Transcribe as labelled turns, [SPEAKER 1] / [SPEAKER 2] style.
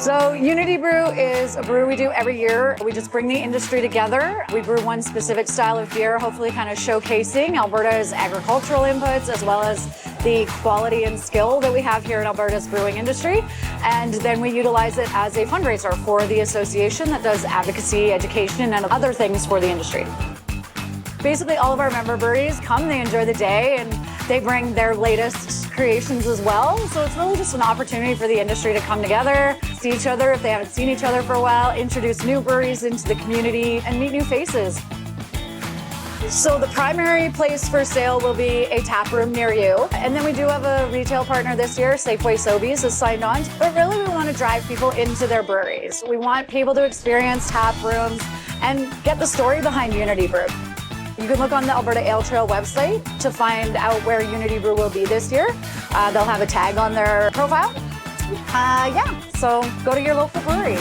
[SPEAKER 1] So Unity Brew is a brew we do every year. We just bring the industry together. We brew one specific style of beer, hopefully kind of showcasing Alberta's agricultural inputs as well as the quality and skill that we have here in Alberta's brewing industry. And then we utilize it as a fundraiser for the association that does advocacy, education, and other things for the industry. Basically, all of our member breweries come, they enjoy the day, and they bring their latest creations as well. So it's really just an opportunity for the industry to come together, see each other if they haven't seen each other for a while, introduce new breweries into the community, and meet new faces. So the primary place for sale will be a tap room near you. And then we do have a retail partner this year, Safeway Sobeys has signed on. But really we want to drive people into their breweries. We want people to experience tap rooms and get the story behind Unity Brew. You can look on the Alberta Ale Trail website to find out where Unity Brew will be this year. They'll have a tag on their profile. So go to your local brewery.